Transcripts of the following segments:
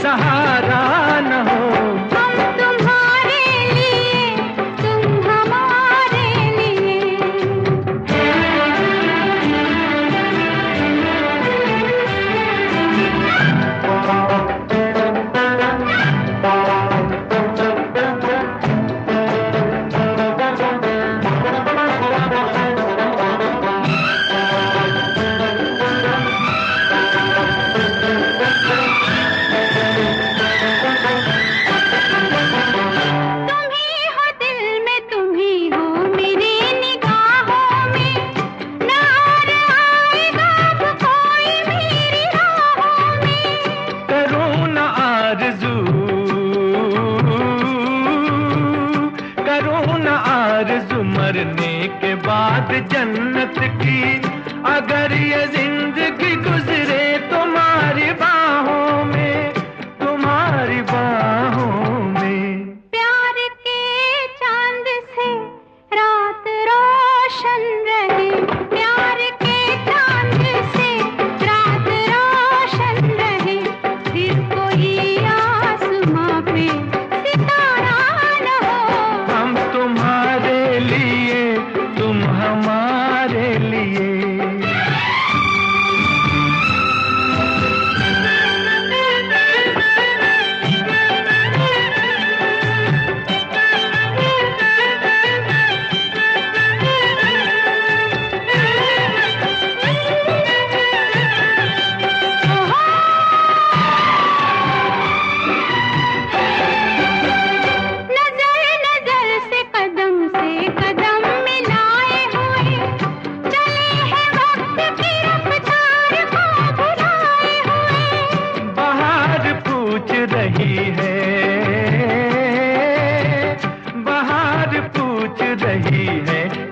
सहारा न हो। हम तुम्हारे लिए, तुम हमारे लिए। मरने के बाद जन्नत की अगर ये जिंदगी गुजरे तुम्हारी बाहों में, तुम्हारी बाहों में। प्यार के चांद से रात रोशन रहे, प्यार के चांद से रात रोशन रहे, फिर कोई आसमां पे सितारा न हो। हम तुम्हारे लिए, तुम हमारे लिए।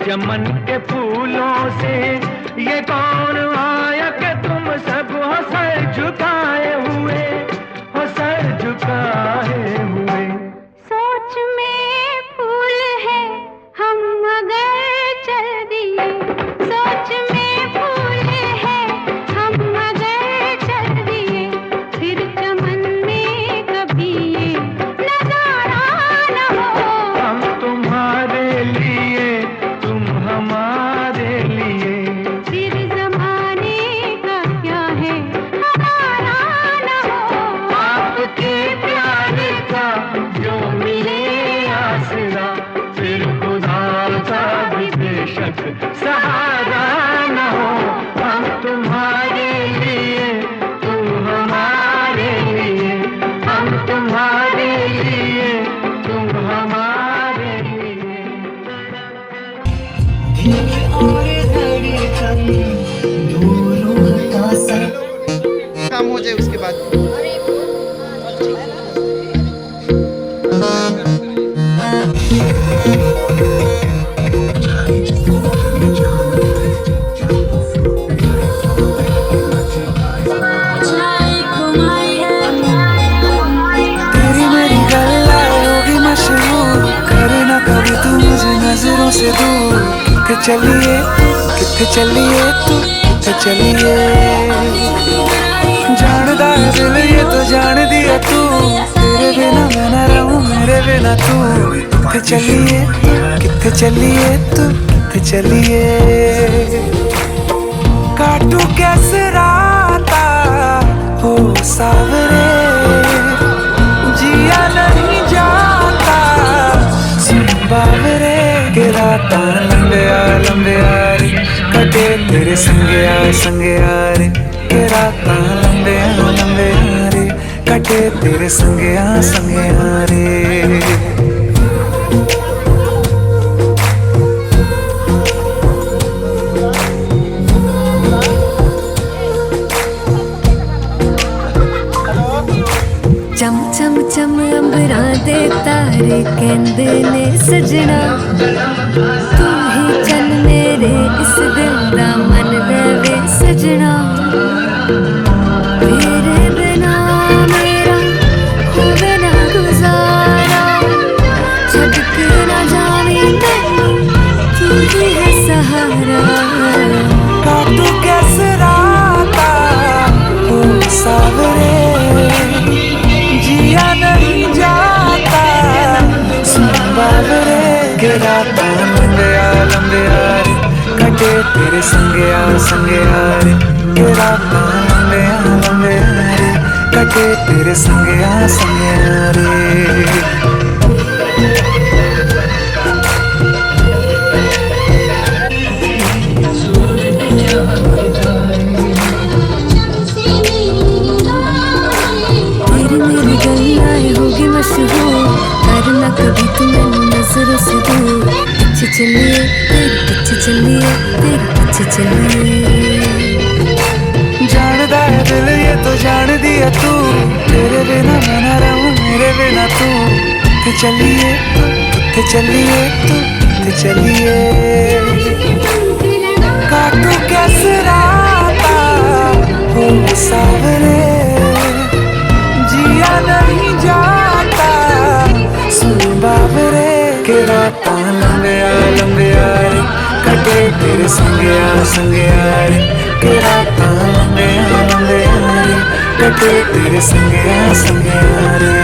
चमन के फूलों से ये कौन आया कि तुम सब हो सर झुकाए हुए, हो सर झुकाए हुए। सोच में फूल है हम मगर चल दिए, सोच में फूल है हम मगर चल दिए, फिर चमन में कभी ये नजारा न हो। हम तुम्हारे लिए, तुम हमारे लिए, फिर जमाने का क्या है हमारा न हो। आपके प्यार का जो मिले आसरा, फिर खुदा का भी बेशक सहारा न हो। हम तुम्हारे लिए, तुम हमारे लिए, हम तुम्हारे लिए, तुम हमारे लिए। और धड़कन दोनों का सर काम हो जाए उसके बाद। तेरी मेरी गल्ला होगी मशहूर, करे ना कभी तू मुझे नजरों से दूर। किथे चलिए तू, किथे चलिए तू, किथे चलिए। जानदा है दिल ये तो जान दिया तू, तेरे बिना मैं ना रहूं मेरे बिना तू। किथे चलिए, किथे चलिए तू, किथे चलिए। काटू कैसे राता हो सावरे, जिया नहीं जाता सुन बावरे। के राता लंबे आ रे, कटे तेरे संगे आ रे। के राता लंबे आ रे, कटे तेरे संगे आ रे। चम चम चम अंबरा दे तारे कहंदे ने सजना, तू ही चल मेरे इस दिल दा मन दे सजना। तेरे बिना मेरा होवे ना गुजारा, छड़ के ना जावे तू ही है सहारा। काटू कैसे राता हो सावरे, रातां लंबे आ रे कटे तेरे संगया संगया रे के रातां लंबे आ रे कटे तेरे संगया संगया रे। करना कभी तू मैनू नजरों से दूर पीछे चलिए तेरे पीछे चलिए तेरे पीछे चलिए जानदा है दिल ये तो जान दिया तू तेरे बिना मैं ना रहूं मेरे बिना तू ते चलिए ते चलिए ते चलिए काटू कैसे राता हो सावरे जिया नहीं जाता सुन बाबरे के रातां लंबे आ रे कटे तेरे संगया संगया रे के रातां लंबे आ रे कटे तेरे संगया संगया रे।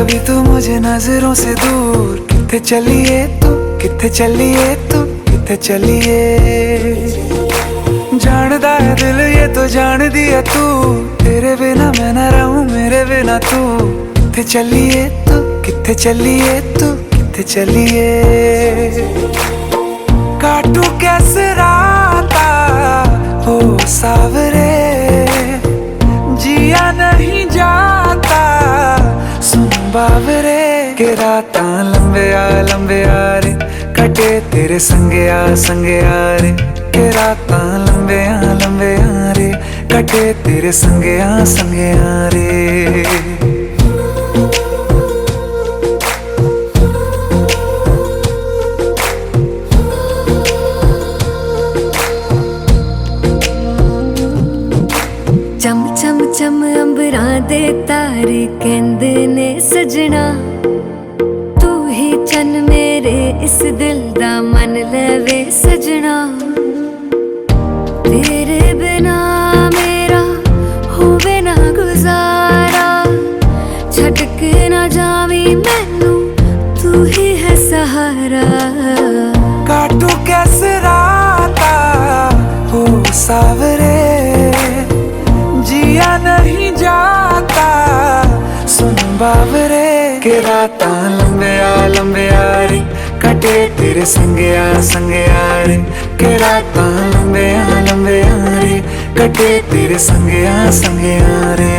कभी तू मुझे नजरों से दूर किथे चलिए तू, किथे चलिए तू, किथे चलिए। जानदा है दिल ये तो जान दिया तू, तेरे बिना मैं न रहूं मेरे बिना तू। किथे चलिए तू, किथे चलिए तू, किथे चलिए। काटू कैसे राता हो सावरे, जिया नहीं जाता सुन बावरे। के रातां लंबे आ रे, कटे तेरे संगे आ रे। के रातां लंबे आ रे, कटे तेरे संगे आ रे। चम चम चम अंबरां दे तारे कहंदे ने सजना, तू ही चन मेरे इस दिल दा मन लवे सजना। तेरे बिना मेरा होवे ना गुजारा, छड़ के ना जावी मैनू तू ही है सहारा। काटू कैसे राता हो सावरे, जिया नहीं जाता सुन बावरे। के रातां लंबे आ रे, कटे तेरे संगे आ रे। के रातां लंबे आ रे, कटे तेरे संगे आ रे।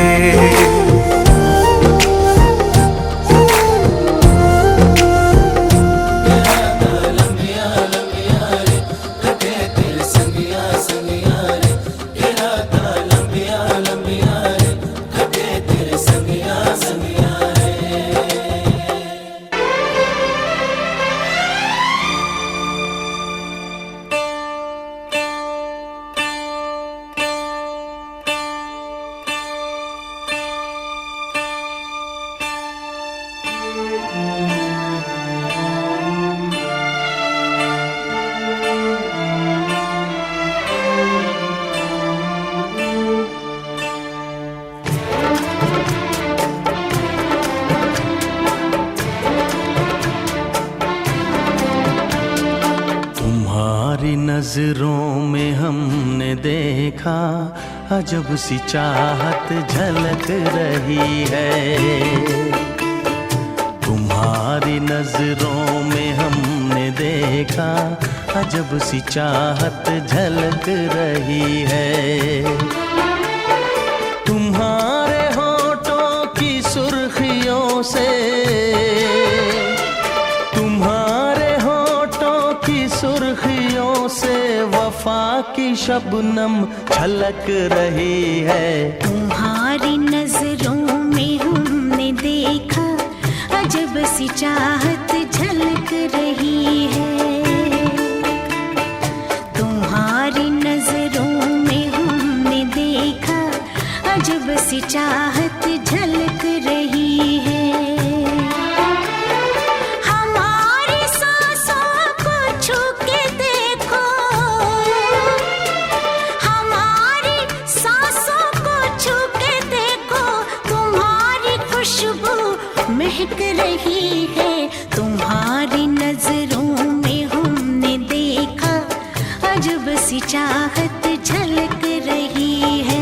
तुम्हारी नजरों में हमने देखा अजब सी चाहत झलक रही है। तुम्हारी नजरों में हमने देखा अजब सी चाहत झलक रही है। तुम्हारे होठों की सुर्खियों से, तुम्हारे होठों की सुर्खियों से वफा की शबनम छलक रही है। तुम्हारी नजरों में हमने देखा अजब सी चाहत झलक रही है। तुम्हारी नजरों में हमने देखा अजब सी चाहत झलक रही है। हमारी सांसों को छू के देखो, हमारी सांसों को छू के देखो, तुम्हारी खुशबू महक रही है। तुम्हारी नजरों में हमने देखा अजब सी चाहत झलक रही है।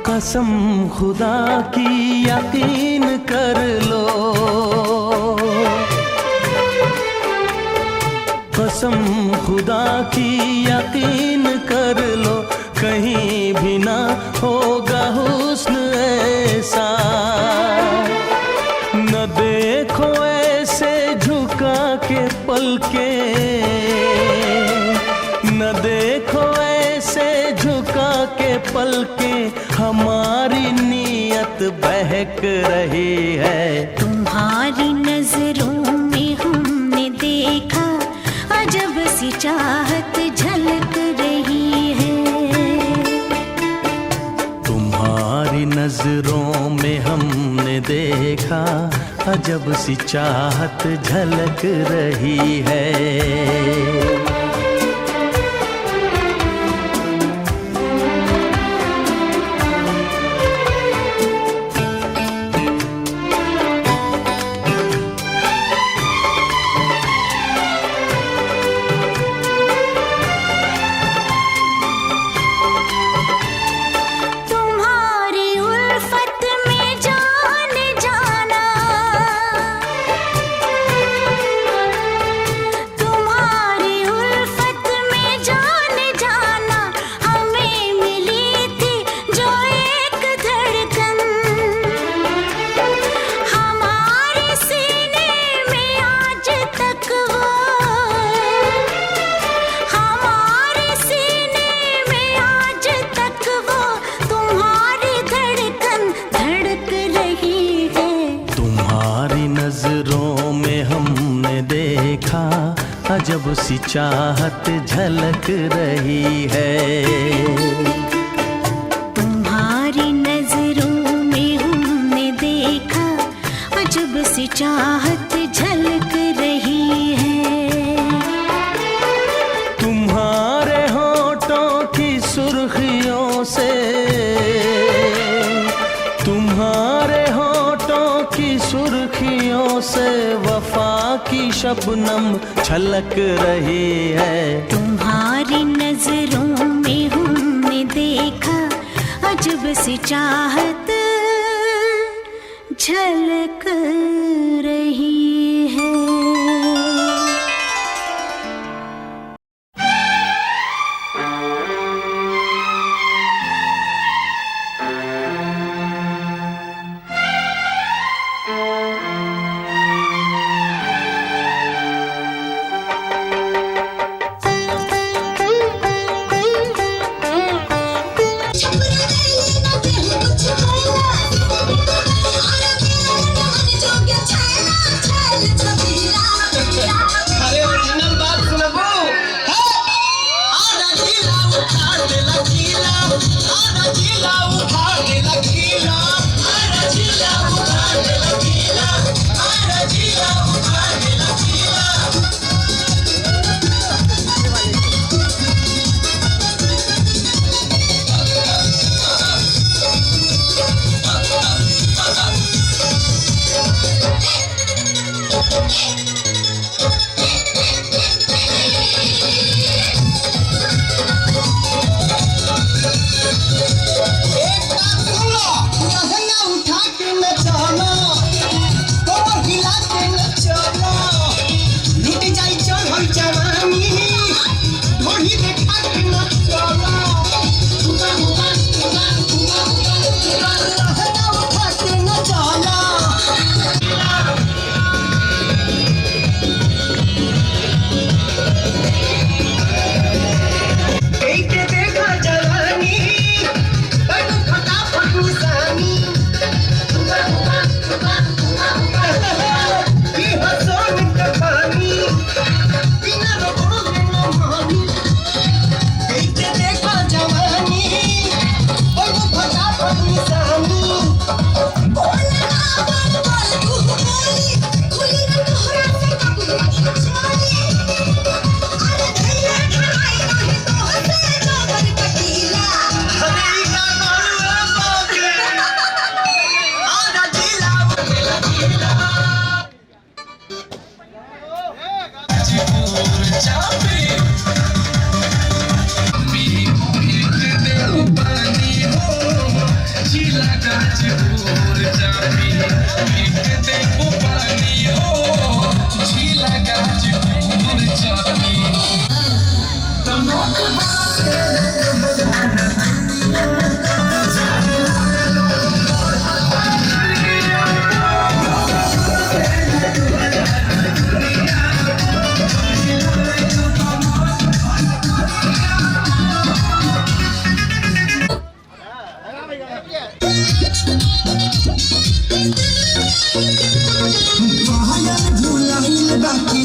कसम खुदा की यकीन कर लो, कसम खुदा की यकीन कर लो, कहीं भी ना होगा हुस्न ऐसा। न देखो ऐसे झुका के पलके, न देखो ऐसे झुका के पलके, हमारी नीयत बहक रही है। तुम्हारी नजरों में हमने देखा अजब सी चाहत झलक रही है। तुम्हारी नजरों में हमने देखा अजब सी चाहत झलक रही है। अजब सी चाहत झलक रही है। तुम्हारी नजरों में हमने देखा अजब सी चाहत झलक रही है। तुम्हारे होठों की सुर्खियों से, तुम्हारे होठों की सुर्खियों से वफा की शबनम छलक रही है। तुम्हारी नजरों में हमने देखा अजब सी चाहत झलक रही है।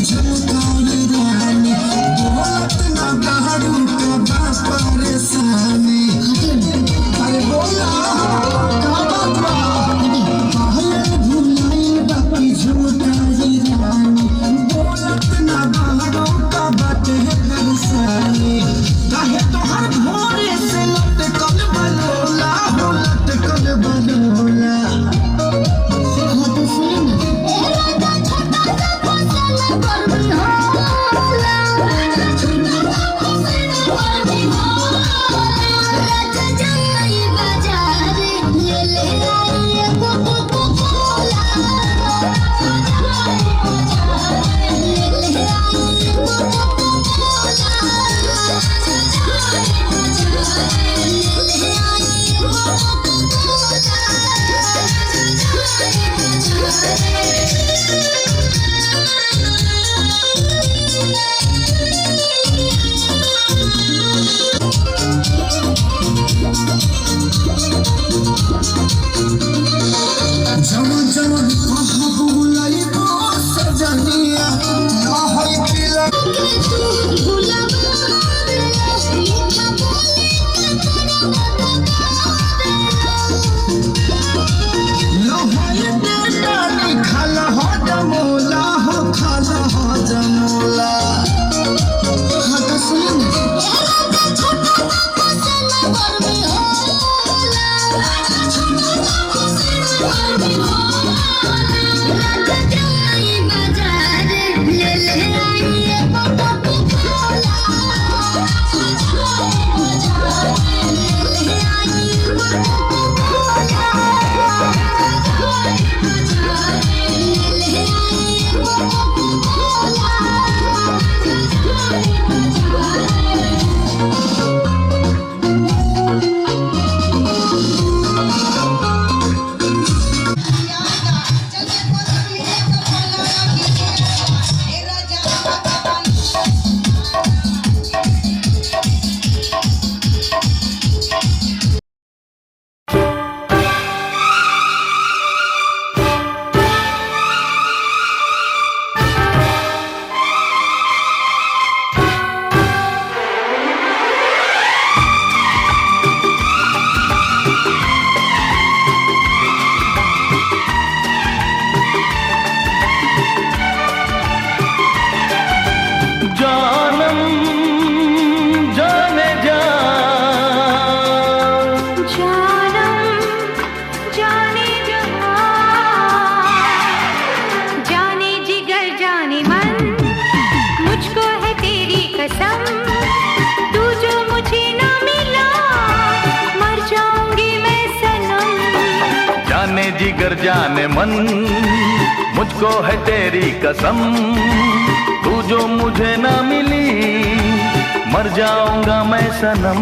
झुमकाई रानी बोलत ना गाड़ू का बाप परेशानी अरे बोला का बात बा पहले भुलाई बाकी झूठा ही रानी बोलत ना गाड़ू का बात है परेशानी काहे तो हर भोरे से लटकल बलोला हो लटकल बलोला जिगर जाने मन मुझको है तेरी कसम तू जो मुझे ना मिली मर जाऊंगा मैं सनम।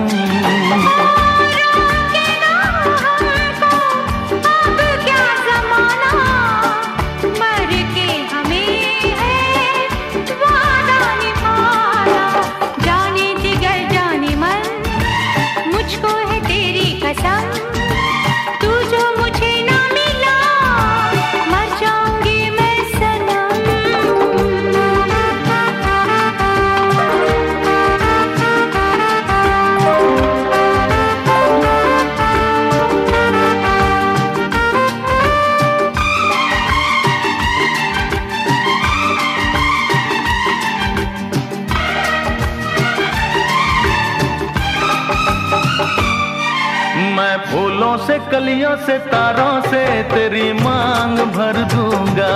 मैं फूलों से कलियों से तारों से तेरी मांग भर दूंगा।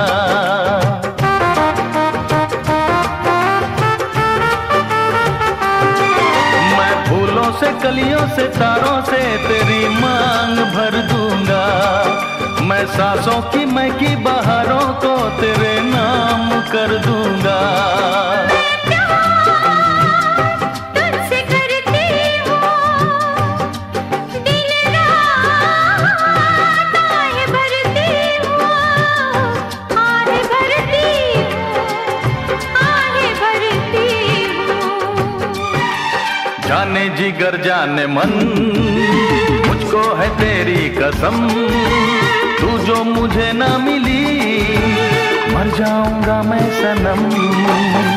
मैं फूलों से कलियों से तारों से तेरी मांग भर दूंगा। मैं सांसों की महकी बहारों को तेरे नाम कर दूंगा। जाने जिगर जाने मन मुझको है तेरी कसम तू जो मुझे ना मिली मर जाऊंगा मैं सनम।